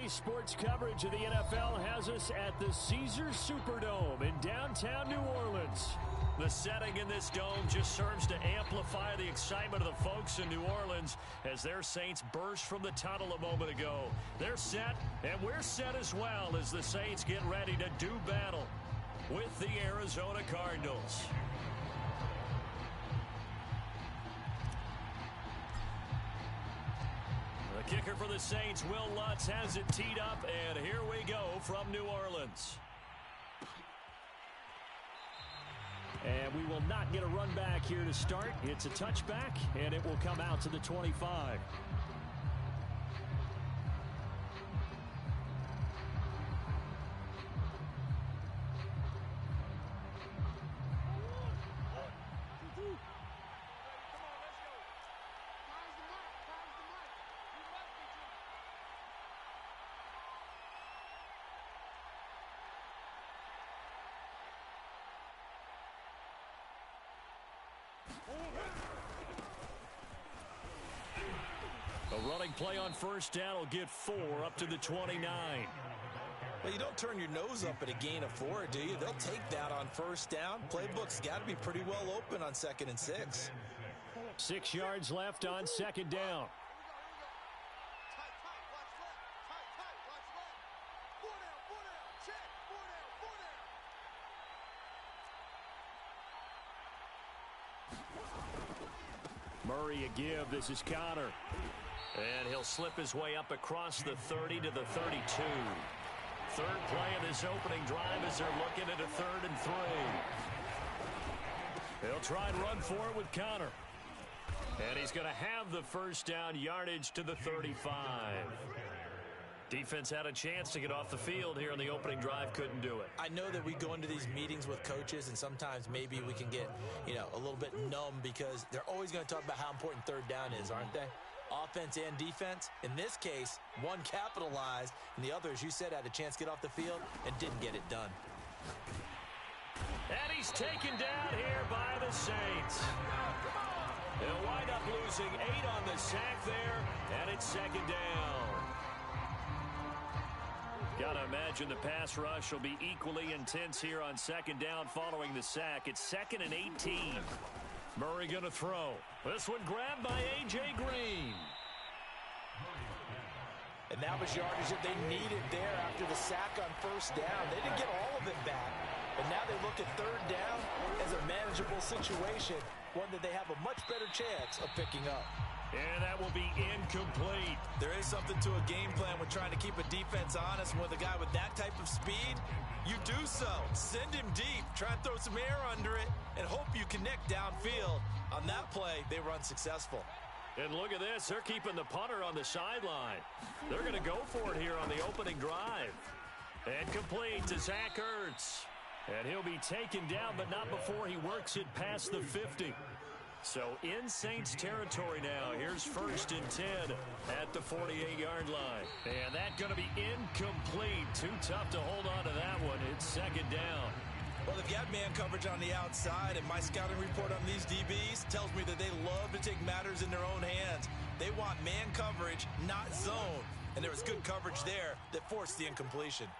Today's sports coverage of the NFL has us at the Caesars Superdome in downtown New Orleans. The setting in this dome just serves to amplify the excitement of the folks in New Orleans as their Saints burst from the tunnel a moment ago. They're set, and we're set as well as the Saints get ready to do battle with the Arizona Cardinals. The kicker for the Saints, Will Lutz, has it teed up, and here we go from New Orleans. And we will not get a run back here to start. It's a touchback, and it will come out to the 25. A running play on first down will get 4 up to the 29. Well, you don't turn your nose up at a gain of 4, do you? They'll take that on first down. Playbook's got to be pretty well open on 2nd and 6. 6 yards left on second down. Murray a give. This is Connor. And he'll slip his way up across the 30 to the 32. Third play of this opening drive as they're looking at a 3rd and 3. He'll try and run for it with Connor. And he's going to have the first down yardage to the 35. Defense had a chance to get off the field here in the opening drive, couldn't do it. I know that we go into these meetings with coaches, and sometimes maybe we can get, a little bit numb because they're always going to talk about how important third down is, aren't they? Offense and defense. In this case, one capitalized, and the other, as you said, had a chance to get off the field and didn't get it done. And he's taken down here by the Saints. They'll wind up losing 8 on the sack there, and it's second down. Got to imagine the pass rush will be equally intense here on second down following the sack. It's 2nd and 18. Murray going to throw. This one grabbed by A.J. Green. And that was yardage that they needed there after the sack on first down. They didn't get all of it back. But now they look at third down as a manageable situation, one that they have a much better chance of picking up. And that will be incomplete. There is something to a game plan with trying to keep a defense honest. And with a guy with that type of speed, you do so. Send him deep. Try and throw some air under it and hope you connect downfield. On that play, they run successful. And look at this. They're keeping the punter on the sideline. They're going to go for it here on the opening drive. And complete to Zach Ertz. And he'll be taken down, but not before he works it past the 50. So in Saints territory now. Here's 1st and 10 at the 48-yard line. And that's going to be incomplete. Too tough to hold on to that one. It's second down. Well, they've got man coverage on the outside, and my scouting report on these DBs tells me that they love to take matters in their own hands. They want man coverage, not zone. And there was good coverage there that forced the incompletion.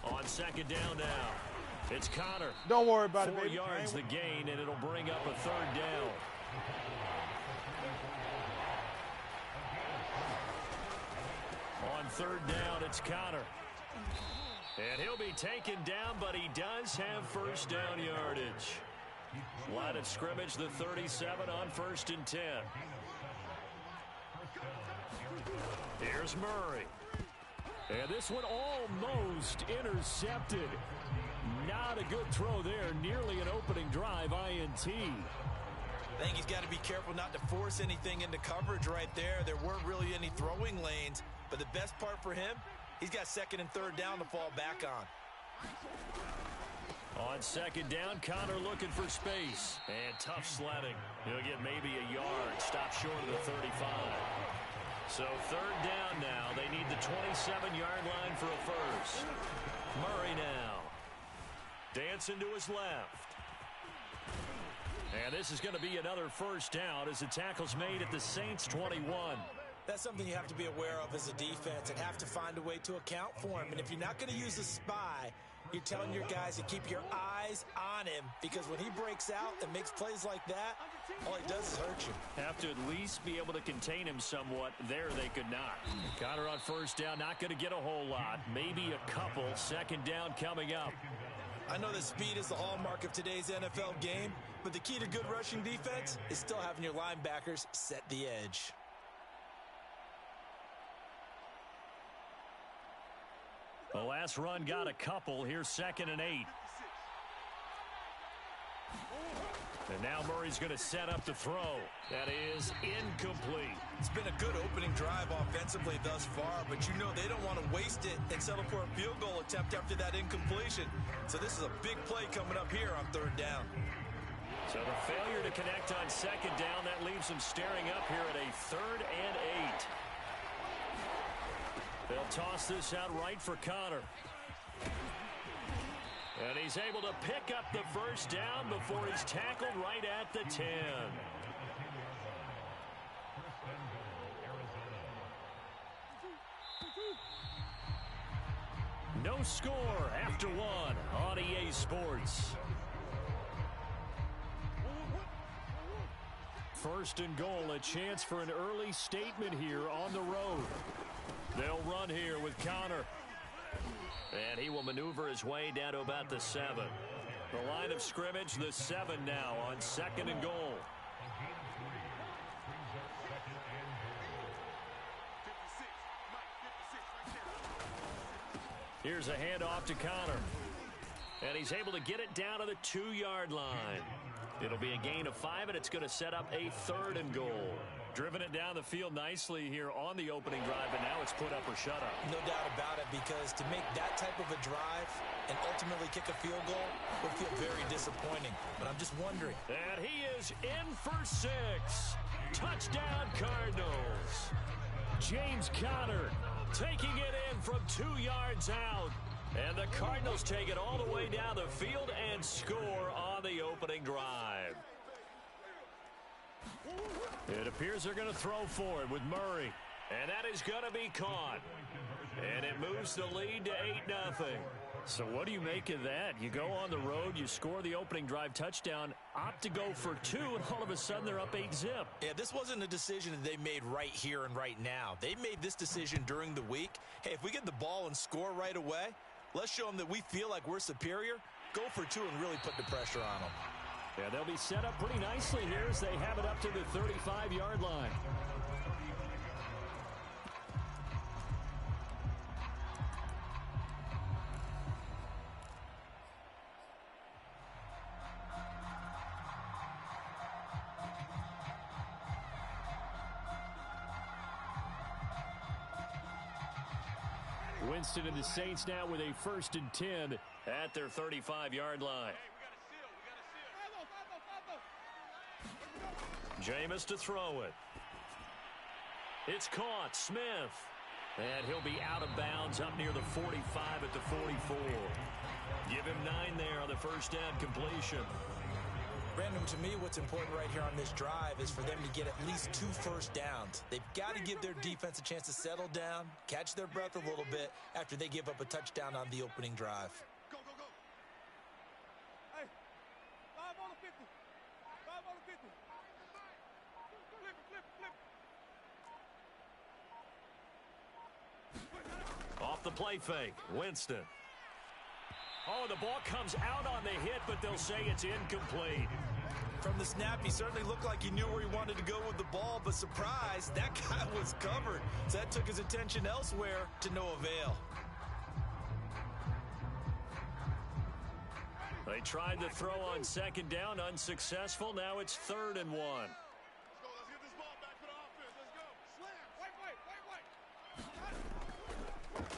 On second down now, it's Connor. Don't worry about it, 4 yards the gain, and it'll bring up a 3rd down. On 3rd down, it's Connor. And he'll be taken down, but he does have first down yardage. Line of scrimmage, the 37 on 1st and 10. Here's Murray. And this one almost intercepted. Not a good throw there. Nearly an opening drive INT. I think he's got to be careful not to force anything into coverage right there. There weren't really any throwing lanes. But the best part for him, he's got 2nd and 3rd down to fall back on. On second down, Connor looking for space. And tough sledding. He'll get maybe a yard. Stop short of the 35. So 3rd down now. They need the 27-yard line for a first. Murray now. Dancing to his left. And this is going to be another first down as the tackle's made at the Saints 21. That's something you have to be aware of as a defense and have to find a way to account for him. And if you're not going to use a spy, you're telling your guys to keep your eyes on him, because when he breaks out and makes plays like that, all he does is hurt you. Have to at least be able to contain him somewhat. There they could not. Connor on first down, not going to get a whole lot. Maybe a couple. Second down coming up. I know that speed is the hallmark of today's NFL game, but the key to good rushing defense is still having your linebackers set the edge. The last run got a couple. Here's 2nd and 8. And now Murray's going to set up the throw. That is incomplete. It's been a good opening drive offensively thus far, but you know they don't want to waste it and settle for a field goal attempt after that incompletion. So this is a big play coming up here on 3rd down. So the failure to connect on 2nd down, that leaves them staring up here at a 3rd and 8. They'll toss this out right for Connor. And he's able to pick up the first down before he's tackled right at the 10. No score after 1 on EA Sports. 1st and goal, a chance for an early statement here on the road. They'll run here with Connor. And he will maneuver his way down to about the 7. The line of scrimmage, the 7 now on 2nd and goal. Here's a handoff to Connor. And he's able to get it down to the 2-yard line. It'll be a gain of 5, and it's going to set up a 3rd and goal. Driven it down the field nicely here on the opening drive, and now it's put up or shut up. No doubt about it, because to make that type of a drive and ultimately kick a field goal would feel very disappointing. But I'm just wondering. And he is in for 6. Touchdown, Cardinals. James Conner taking it in from 2 yards out. And the Cardinals take it all the way down the field and score on the opening drive. It appears they're going to throw for it with Murray. And that is going to be caught. And it moves the lead to 8-0. So what do you make of that? You go on the road, you score the opening drive touchdown, opt to go for 2, and all of a sudden they're up 8-zip. Yeah, this wasn't a decision that they made right here and right now. They made this decision during the week. Hey, if we get the ball and score right away, let's show them that we feel like we're superior. Go for 2 and really put the pressure on them. Yeah, they'll be set up pretty nicely here as they have it up to the 35-yard line. Winston and the Saints now with a 1st and 10 at their 35-yard line. Jameis to throw it. It's caught. Smith. And he'll be out of bounds up near the 45 at the 44. Give him 9 there on the first down completion. Brandon, to me, what's important right here on this drive is for them to get at least 2 first downs. They've got to give their defense a chance to settle down, catch their breath a little bit after they give up a touchdown on the opening drive. Go, go, go. Hey, 5 on the 50. 5 on the 50. Flip it. Off the play fake, Winston. Oh, the ball comes out on the hit, but they'll say it's incomplete. From the snap, he certainly looked like he knew where he wanted to go with the ball, but surprise, that guy was covered. So that took his attention elsewhere to no avail. They tried to throw on 2nd down, unsuccessful. Now it's 3rd and 1. Let's get this ball back for the offense. Let's go. Slam.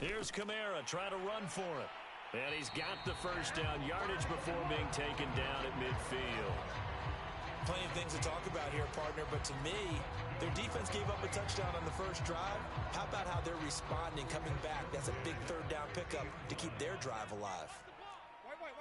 Wait. Here's Kamara trying to run for it. And he's got the first down, yardage before being taken down at midfield. Plenty of things to talk about here, partner, but to me, their defense gave up a touchdown on the first drive. How about how they're responding, coming back? That's a big 3rd down pickup to keep their drive alive. Wait.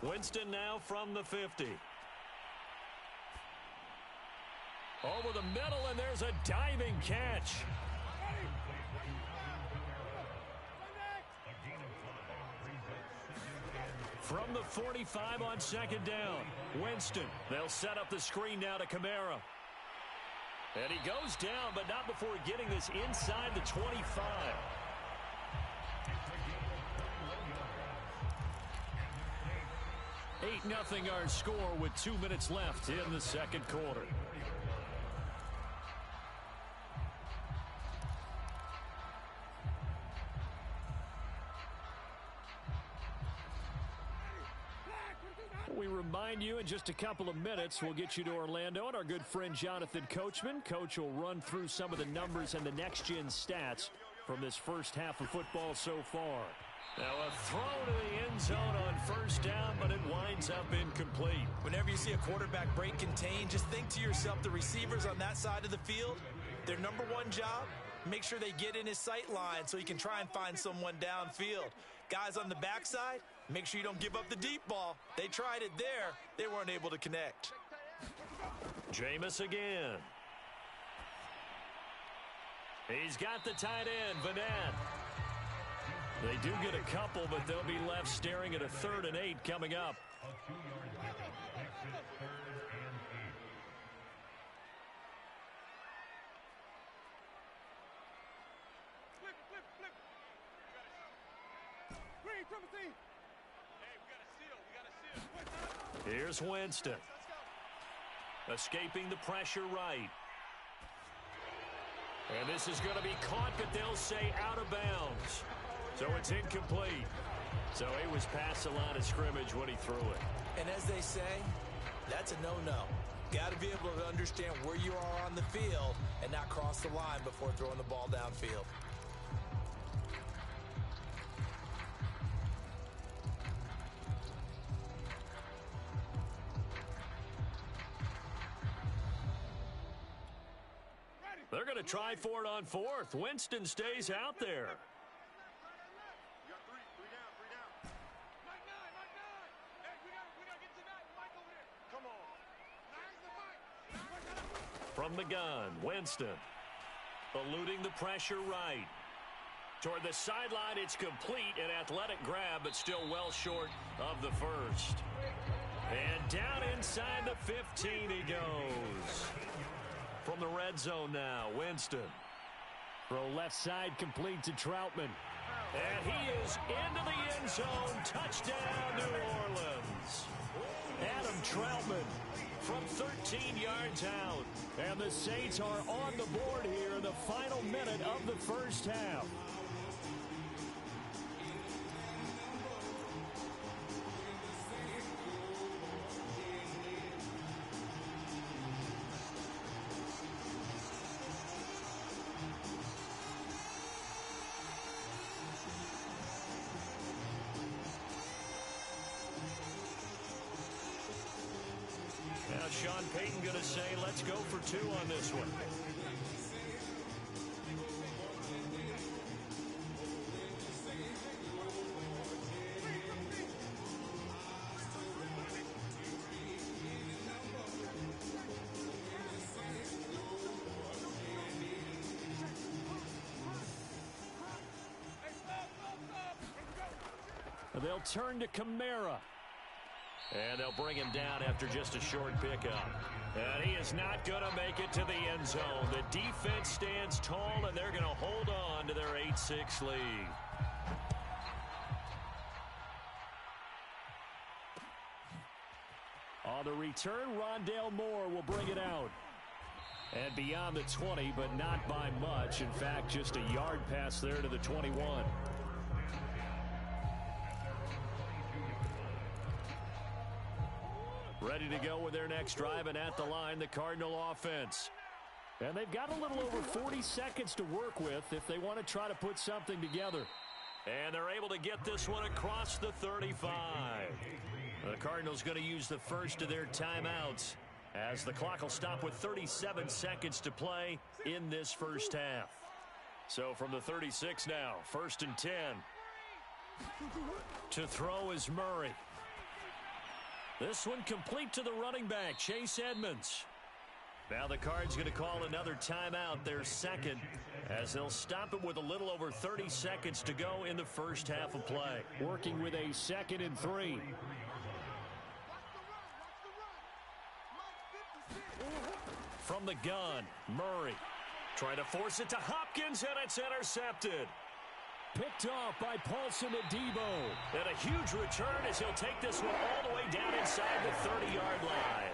Winston now from the 50. Over the middle, and there's a diving catch. From the 45 on second down, Winston. They'll set up the screen now to Kamara. And he goes down, but not before getting this inside the 25. 8-0 our score with 2 minutes left in the second quarter. We remind you in just a couple of minutes we'll get you to Orlando and our good friend Jonathan Coachman. Coach will run through some of the numbers and the next-gen stats from this first half of football so far. Now a throw to the end zone on first down, but it winds up incomplete. Whenever you see a quarterback break contain, just think to yourself, the receivers on that side of the field, their number one job, make sure they get in his sight line so he can try and find someone downfield. Guys on the backside, make sure you don't give up the deep ball. They tried it there. They weren't able to connect. Jameis again. He's got the tight end, Vanette. They do get a couple, but they'll be left staring at a 3rd and 8 coming up. Here's Winston. Escaping the pressure right. And this is going to be caught, but they'll say out of bounds. So it's incomplete. So he was past the line of scrimmage when he threw it. And as they say, that's a no-no. Got to be able to understand where you are on the field and not cross the line before throwing the ball downfield. They're going to try for it on 4th. Winston stays out there. From the gun, Winston. Eluding the pressure right. Toward the sideline, it's complete. An athletic grab, but still well short of the first. And down inside the 15 he goes. From the red zone now, Winston. Throw left side complete to Troutman. And he is into the end zone. Touchdown, New Orleans. Adam Troutman from 13 yards out. And the Saints are on the board here in the final minute of the first half. Now Sean Payton going to say, let's go for 2 on this one. They'll turn to Kamara. And they'll bring him down after just a short pickup. And he is not going to make it to the end zone. The defense stands tall, and they're going to hold on to their 8-6 lead. On the return, Rondale Moore will bring it out. And beyond the 20, but not by much. In fact, just a yard pass there to the 21. Ready to go with their next drive, and at the line, the Cardinal offense. And they've got a little over 40 seconds to work with if they want to try to put something together. And they're able to get this one across the 35. The Cardinals going to use the first of their timeouts as the clock will stop with 37 seconds to play in this first half. So from the 36 now, 1st and 10. To throw is Murray. This one complete to the running back, Chase Edmonds. Now the Cards going to call another timeout, their second, as they'll stop it with a little over 30 seconds to go in the first half of play. Working with a 2nd and 3. From the gun, Murray. Trying to force it to Hopkins, and it's intercepted. Picked off by Paulson Adebo. And a huge return as he'll take this one all the way down inside the 30-yard line.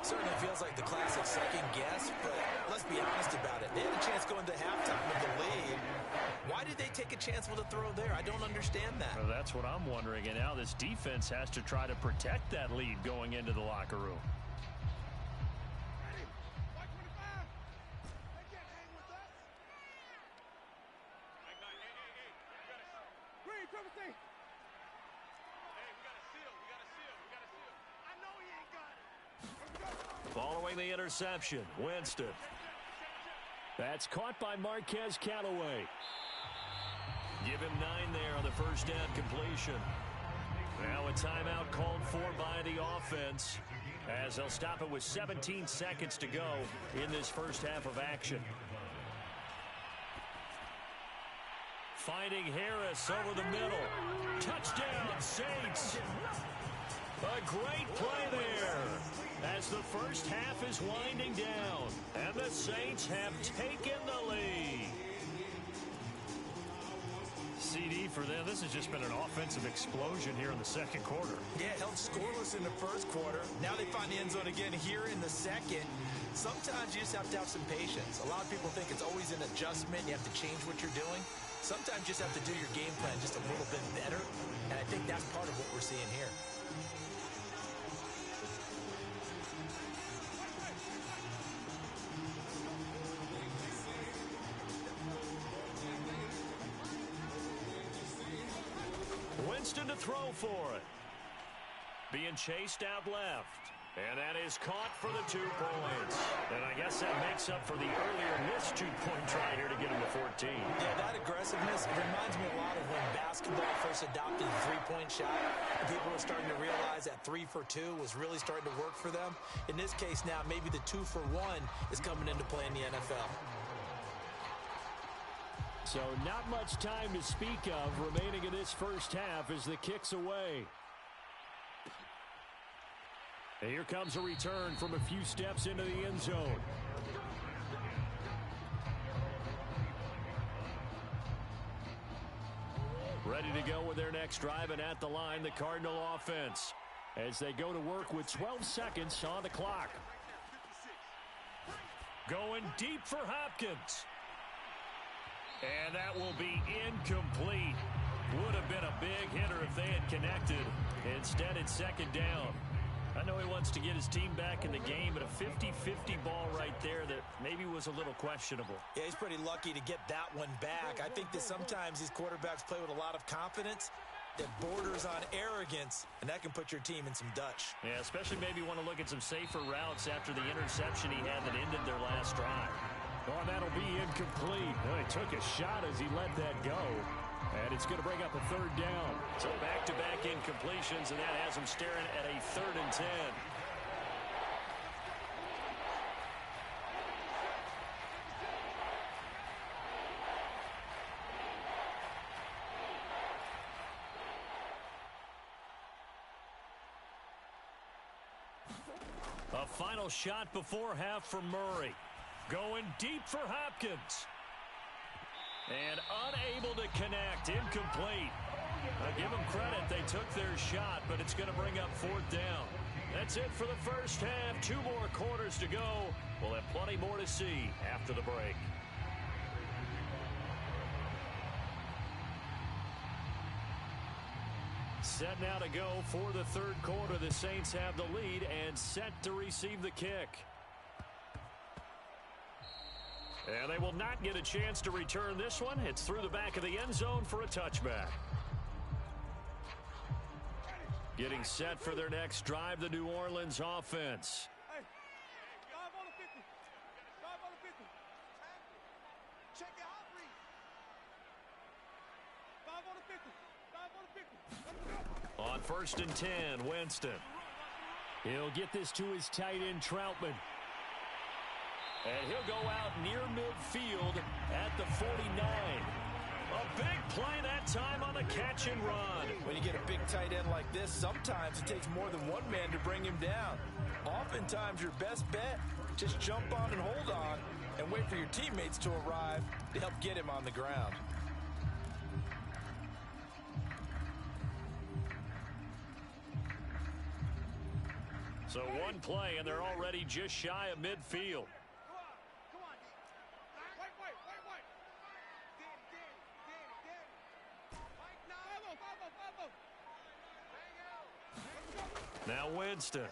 Certainly feels like the classic second guess, but let's be honest about it. They had a chance going to halftime with the lead. Why did they take a chance with a throw there? I don't understand that. Well, that's what I'm wondering, and now this defense has to try to protect that lead going into the locker room. Following the interception, Winston. That's caught by Marquez Callaway. Give him 9 there on the first down completion. Now a timeout called for by the offense, as they'll stop it with 17 seconds to go in this first half of action. Finding Harris over the middle. Touchdown, Saints. A great play there as the first half is winding down, and the Saints have taken the lead. CD for them. This has just been an offensive explosion here in the second quarter. Yeah, held scoreless in the first quarter. Now they find the end zone again here in the second. Sometimes you just have to have some patience. A lot of people think it's always an adjustment. You have to change what you're doing. Sometimes you just have to do your game plan just a little bit better, and I think that's part of what we're seeing here. Winston to throw for it. Being chased out left. And that is caught for the 2 points. And I guess that makes up for the earlier missed 2-point try here to get him to 14. Yeah, that aggressiveness reminds me a lot of when basketball first adopted the 3-point shot. And people were starting to realize that 3 for 2 was really starting to work for them. In this case now, maybe the 2 for 1 is coming into play in the NFL. So not much time to speak of remaining in this first half as the kick's away. And here comes a return from a few steps into the end zone. Ready to go with their next drive, and at the line, the Cardinal offense, as they go to work with 12 seconds on the clock. Going deep for Hopkins. And that will be incomplete. Would have been a big hitter if they had connected. Instead, it's second down. I know he wants to get his team back in the game, but a 50-50 ball right there that maybe was a little questionable. Yeah, he's pretty lucky to get that one back. I think that sometimes these quarterbacks play with a lot of confidence that borders on arrogance, and that can put your team in some Dutch. Yeah, especially maybe want to look at some safer routes after the interception he had that ended their last drive. Oh, that'll be incomplete. Well, he took a shot as he let that go. And it's going to bring up a third down. So back-to-back incompletions, and that has him staring at a 3rd and 10. A final shot before half from Murray. Going deep for Hopkins. And unable to connect. Incomplete. I'll give them credit. They took their shot, but it's going to bring up 4th down. That's it for the first half. 2 more quarters to go. We'll have plenty more to see after the break. Set now to go for the 3rd quarter. The Saints have the lead and set to receive the kick. And they will not get a chance to return this one. It's through the back of the end zone for a touchback. Getting set for their next drive, the New Orleans offense. Hey, 5 on the 50. 5 on the 50. Check your hot read. 5 on the 50. 5 On 1st and 10, Winston. He'll get this to his tight end, Troutman. And he'll go out near midfield at the 49. A big play that time on the catch and run. When you get a big tight end like this, sometimes it takes more than one man to bring him down. Oftentimes, your best bet, just jump on and hold on and wait for your teammates to arrive to help get him on the ground. So one play, and they're already just shy of midfield. Now Winston.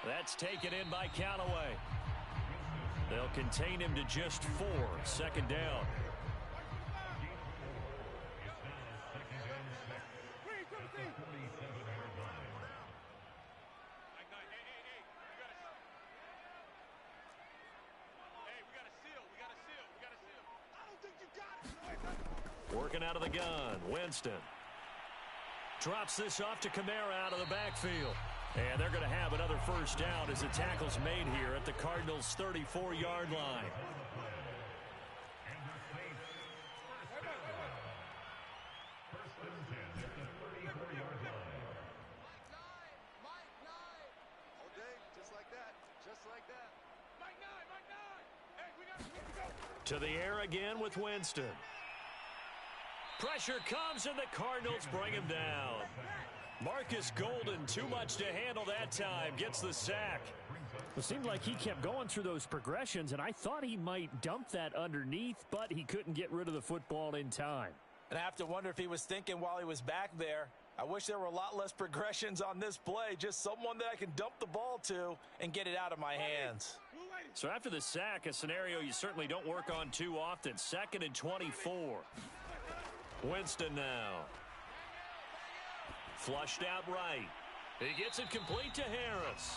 That's taken in by Callaway. They'll contain him to just 4. 2nd down. Working out of the gun, Winston. Drops this off to Kamara out of the backfield. And they're going to have another 1st down as the tackle's made here at the Cardinals' 34-yard line. To the air again with Winston. Pressure comes, and the Cardinals bring him down. Marcus Golden, too much to handle that time, gets the sack. It seemed like he kept going through those progressions, and I thought he might dump that underneath, but he couldn't get rid of the football in time. And I have to wonder if he was thinking while he was back there, I wish there were a lot less progressions on this play, just someone that I can dump the ball to and get it out of my hands. So after the sack, a scenario you certainly don't work on too often. 2nd and 24. Winston now. Flushed out right. He gets it complete to Harris.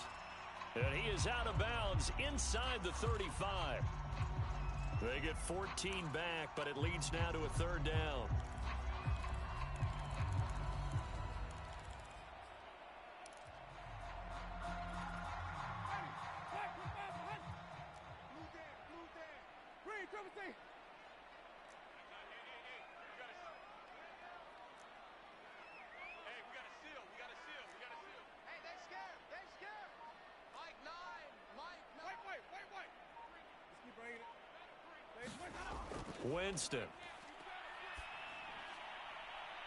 And he is out of bounds inside the 35. They get 14 back, but it leads now to a 3rd down. Winston.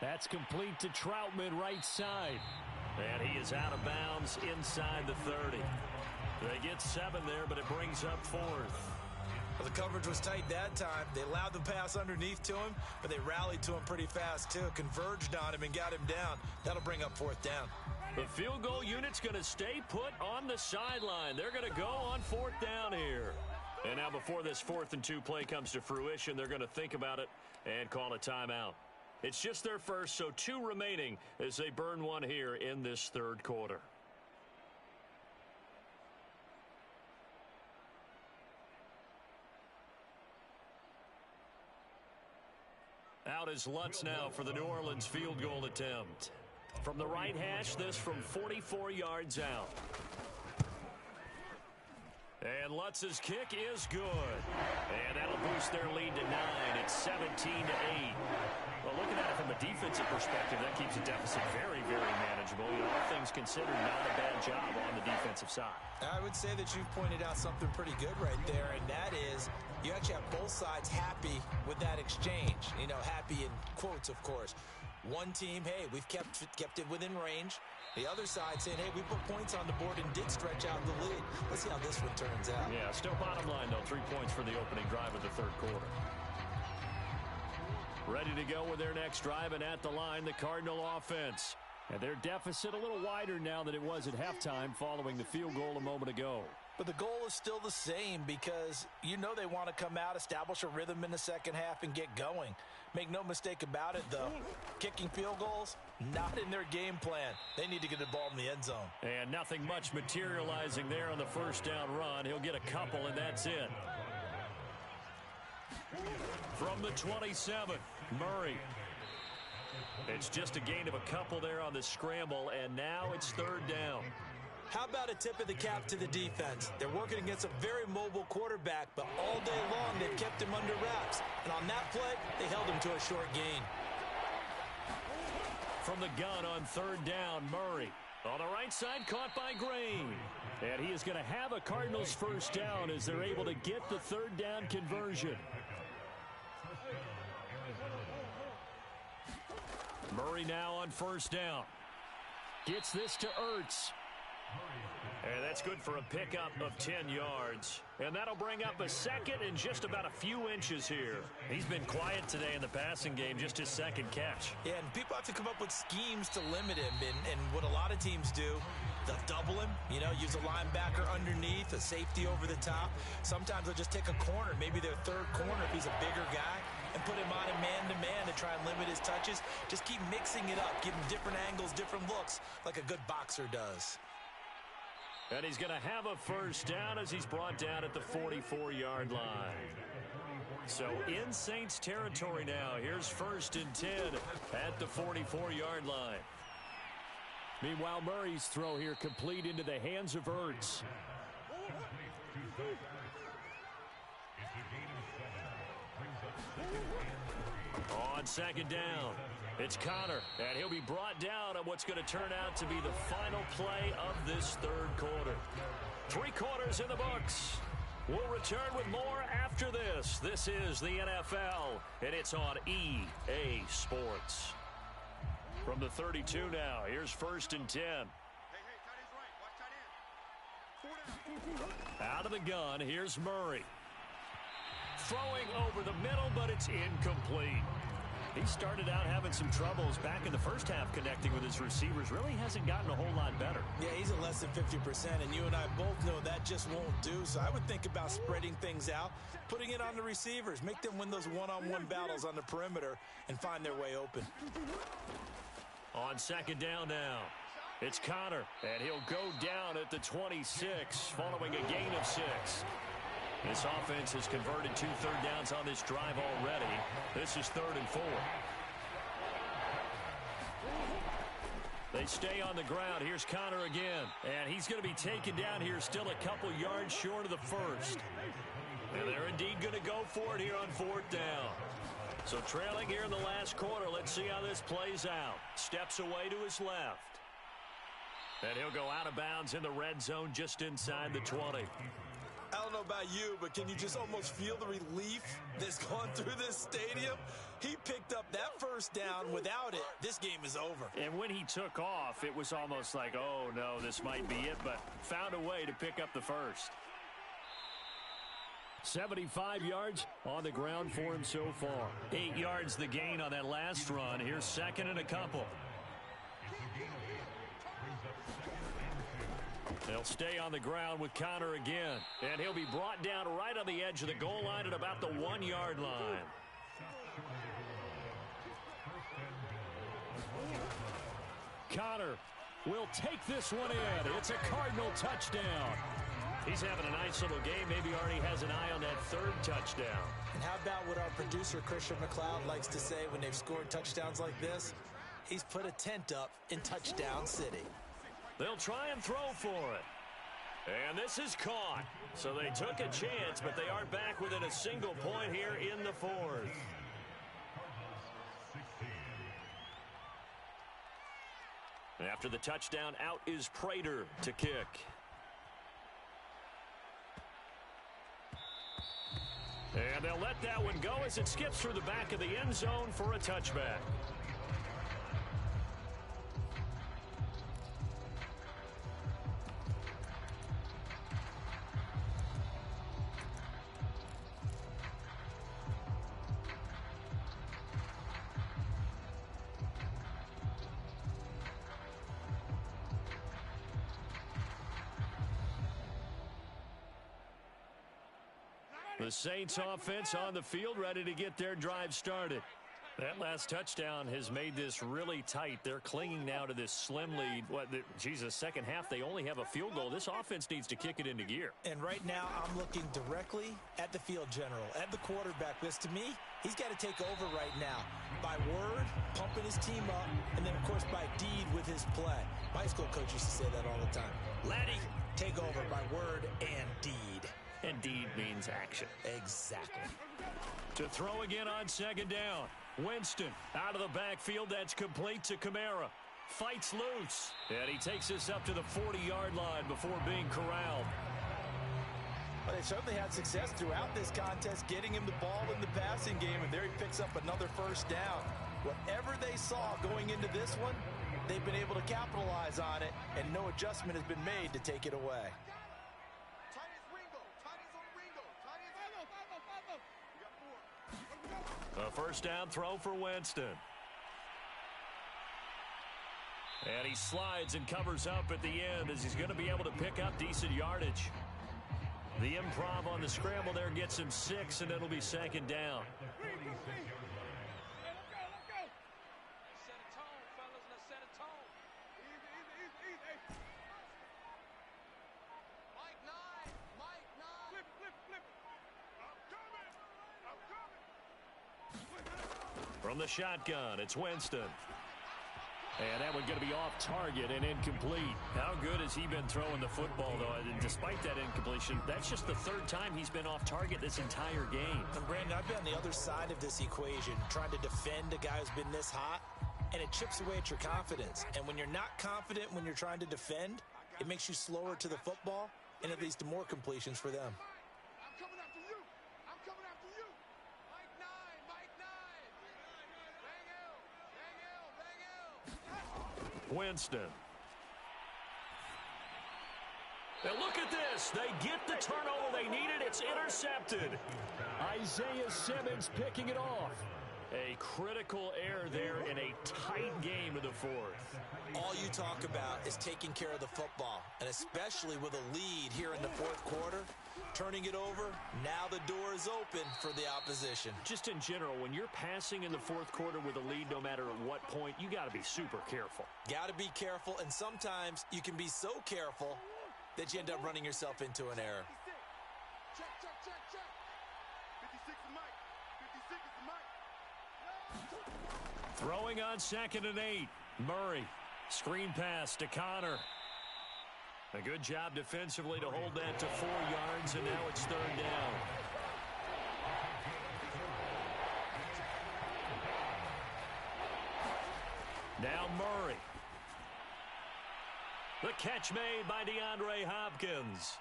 That's complete to Troutman, right side. And he is out of bounds inside the 30. They get 7 there, but it brings up 4th. Well, the coverage was tight that time. They allowed the pass underneath to him, but they rallied to him pretty fast, too. Converged on him and got him down. That'll bring up 4th down. The field goal unit's going to stay put on the sideline. They're going to go on 4th down here. And now before this 4th and 2 play comes to fruition, they're going to think about it and call a timeout. It's just their first, so 2 remaining as they burn one here in this 3rd quarter. Out is Lutz now for the New Orleans field goal attempt. From the right hash, this from 44 yards out. And Lutz's kick is good. And that'll boost their lead to 9. It's 17-8. Well, looking at it from a defensive perspective, that keeps the deficit very, very manageable. You know, all things considered, not a bad job on the defensive side. I would say that you've pointed out something pretty good right there, and that is you actually have both sides happy with that exchange. You know, happy in quotes, of course. One team, hey, we've kept it within range. The other side saying, hey, we put points on the board and did stretch out the lead. Let's see how this one turns out. Yeah, still bottom line, though. 3 points for the opening drive of the 3rd quarter. Ready to go with their next drive, and at the line, the Cardinal offense. And their deficit a little wider now than it was at halftime following the field goal a moment ago. But the goal is still the same because you know they want to come out, establish a rhythm in the second half, and get going. Make no mistake about it, though. Kicking field goals, not in their game plan. They need to get the ball in the end zone. And nothing much materializing there on the 1st down run. He'll get a couple, and that's it. From the 27, Murray. It's just a gain of a couple there on the scramble, and now it's third down. How about a tip of the cap to the defense? They're working against a very mobile quarterback, but all day long they've kept him under wraps. And on that play, they held him to a short gain. From the gun on third down, Murray. On the right side, caught by Green. And he is going to have a Cardinals first down as they're able to get the third down conversion. Murray now on first down. Gets this to Ertz. And that's good for a pickup of 10 yards. And that'll bring up a second and just about a few inches here. He's been quiet today in the passing game, just his second catch. Yeah, and people have to come up with schemes to limit him. And what a lot of teams do, they'll double him, use a linebacker underneath, a safety over the top. Sometimes they'll just take a corner, maybe their third corner if he's a bigger guy, and put him on a man-to-man to try and limit his touches. Just keep mixing it up, give him different angles, different looks, like a good boxer does. And he's going to have a first down as he's brought down at the 44-yard line. So in Saints territory now. Here's first and 10 at the 44-yard line. Meanwhile, Murray's throw here complete into the hands of Ertz. On second down, it's Connor, and he'll be brought down on what's going to turn out to be the final play of this third quarter. 3 quarters in the books. We'll return with more after this. This is the NFL, and it's on EA Sports. From the 32 now, here's first and 10. Out of the gun, here's Murray. Throwing over the middle, but it's incomplete. He started out having some troubles back in the first half connecting with his receivers. Really hasn't gotten a whole lot better. Yeah, he's at less than 50%, and you and I both know that just won't do. So I would think about spreading things out, putting it on the receivers, make them win those one-on-one battles on the perimeter, and find their way open. On second down now, it's Connor, and he'll go down at the 26 following a gain of 6. This offense has converted 2 third downs on this drive already. This is 3rd and 4. They stay on the ground. Here's Connor again. And he's going to be taken down here still a couple yards short of the first. And they're indeed going to go for it here on 4th down. So trailing here in the last quarter. Let's see how this plays out. Steps away to his left. And he'll go out of bounds in the red zone just inside the 20. I don't know about you, but can you just almost feel the relief that's gone through this stadium? He picked up that first down. Without it, this game is over. And when he took off, it was almost like, oh, no, this might be it, but found a way to pick up the first. 75 yards on the ground for him so far. 8 yards the gain on that last run. Here's second and a couple. They'll stay on the ground with Connor again. And he'll be brought down right on the edge of the goal line at about the 1-yard line. Connor will take this one in. It's a Cardinal touchdown. He's having a nice little game. Maybe already has an eye on that 3rd touchdown. And how about what our producer, Christian McLeod, likes to say when they've scored touchdowns like this? He's put a tent up in Touchdown City. They'll try and throw for it. And this is caught. So they took a chance, but they are back within a single point here in the 4th. After the touchdown, out is Prater to kick. And they'll let that one go as it skips through the back of the end zone for a touchback. The Saints offense on the field ready to get their drive started. That last touchdown has made this really tight. They're clinging now to this slim lead. Second half, they only have a field goal. This offense needs to kick it into gear. And right now, I'm looking directly at the field general, at the quarterback. Because to me, he's got to take over right now. By word, pumping his team up, and then, of course, by deed with his play. My school coach used to say that all the time. Laddie, take over by word and deed. And deed means action. Exactly. To throw again on second down. Winston out of the backfield. That's complete to Kamara. Fights loose. And he takes this up to the 40-yard line before being corralled. Well, they certainly had success throughout this contest, getting him the ball in the passing game, and there he picks up another first down. Whatever they saw going into this one, they've been able to capitalize on it, and no adjustment has been made to take it away. A first down throw for Winston. And he slides and covers up at the end as he's going to be able to pick up decent yardage. The improv on the scramble there gets him 6, and it'll be second down. From the shotgun, it's Winston. And that one going to be off target and incomplete. How good has he been throwing the football, though? And despite that incompletion, that's just the third time he's been off target this entire game. And Brandon, I've been on the other side of this equation, trying to defend a guy who's been this hot, and it chips away at your confidence. And when you're not confident when you're trying to defend, it makes you slower to the football, and it leads to more completions for them. Winston. And look at this. They get the turnover they needed. It's intercepted. Isaiah Simmons picking it off. A critical error there in a tight game in the fourth. All you talk about is taking care of the football, and especially with a lead here in the fourth quarter, turning it over, now the door is open for the opposition. Just in general, when you're passing in the fourth quarter with a lead, no matter at what point, you got to be super careful. Got to be careful, and sometimes you can be so careful that you end up running yourself into an error. Check. 56 is Mike. 56 is Mike. Throwing on 2nd and 8. Murray. Screen pass to Connor. A good job defensively to hold that to 4 yards, and now it's third down. Now Murray. The catch made by DeAndre Hopkins.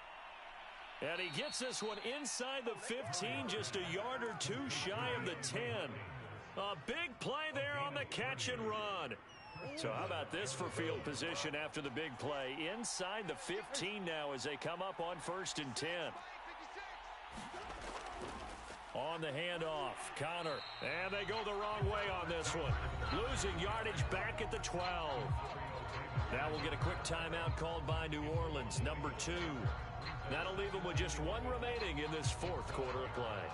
And he gets this one inside the 15, just a yard or two shy of the 10. A big play there on the catch and run. So how about this for field position after the big play? Inside the 15 now as they come up on 1st and 10. On the handoff, Connor. And they go the wrong way on this one. Losing yardage back at the 12. Now we'll get a quick timeout called by New Orleans, number 2. That'll leave them with just 1 remaining in this fourth quarter of play.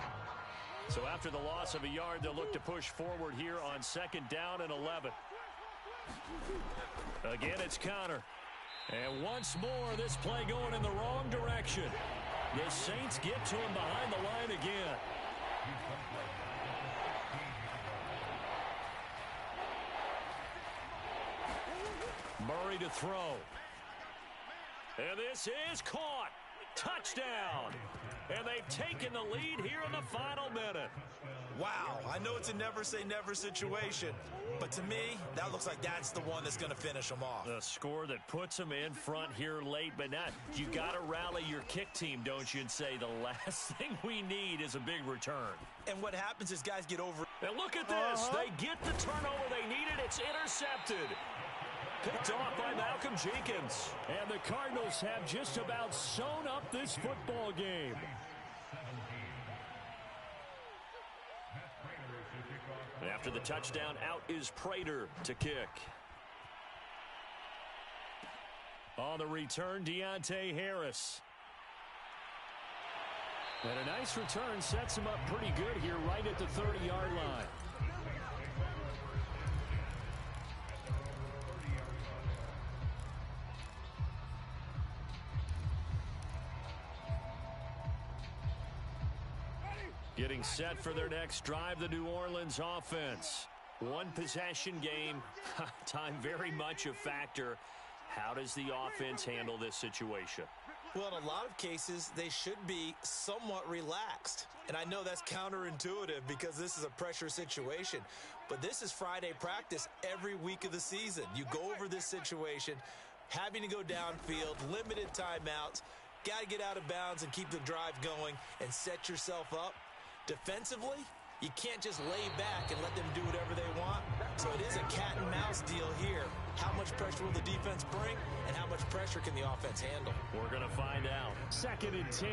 So after the loss of a yard, they'll look to push forward here on 2nd down and 11. Again, it's Connor. And once more, this play going in the wrong direction. The Saints get to him behind the line again. Murray to throw. And this is caught. Touchdown. And they've taken the lead here in the final minute. Wow, I know it's a never-say-never situation, but to me, that looks like that's the one that's going to finish them off. The score that puts them in front here late, but not. You got to rally your kick team, don't you, and say the last thing we need is a big return. And what happens is guys get over. And look at this. They get the turnover they needed. It's intercepted. Picked off by Malcolm Jenkins. And the Cardinals have just about sewn up this football game. After the touchdown, out is Prater to kick. On the return, Deontay Harris. And a nice return sets him up pretty good here right at the 30-yard line. Getting set for their next drive, the New Orleans offense. One possession game, time very much a factor. How does the offense handle this situation? Well, in a lot of cases, they should be somewhat relaxed. And I know that's counterintuitive because this is a pressure situation. But this is Friday practice every week of the season. You go over this situation, having to go downfield, limited timeouts, got to get out of bounds and keep the drive going and set yourself up. Defensively, you can't just lay back and let them do whatever they want. So it is a cat and mouse deal here. How much pressure will the defense bring, and how much pressure can the offense handle? We're going to find out. 2nd and 10.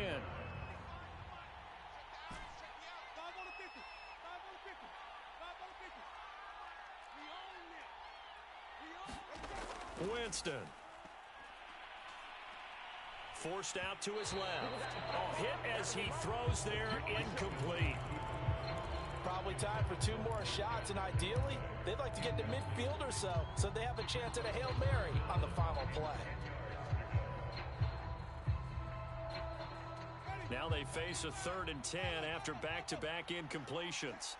Winston. Forced out to his left. Oh, hit as he throws there, incomplete. Probably time for 2 more shots, and ideally, they'd like to get to midfield or so they have a chance at a Hail Mary on the final play. Now they face a 3rd and 10 after back-to-back incompletions.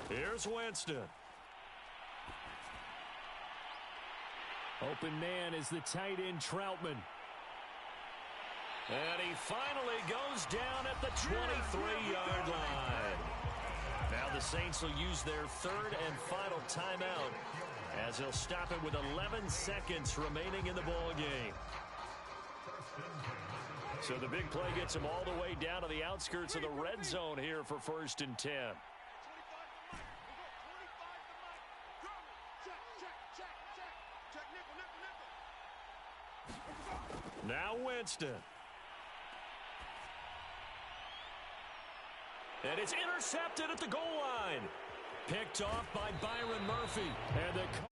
Here's Winston. Open man is the tight end Troutman. And he finally goes down at the 23-yard line. Now the Saints will use their 3rd and final timeout as they'll stop it with 11 seconds remaining in the ball game. So the big play gets them all the way down to the outskirts of the red zone here for 1st and 10. Now Winston. And it's intercepted at the goal line. Picked off by Byron Murphy. And the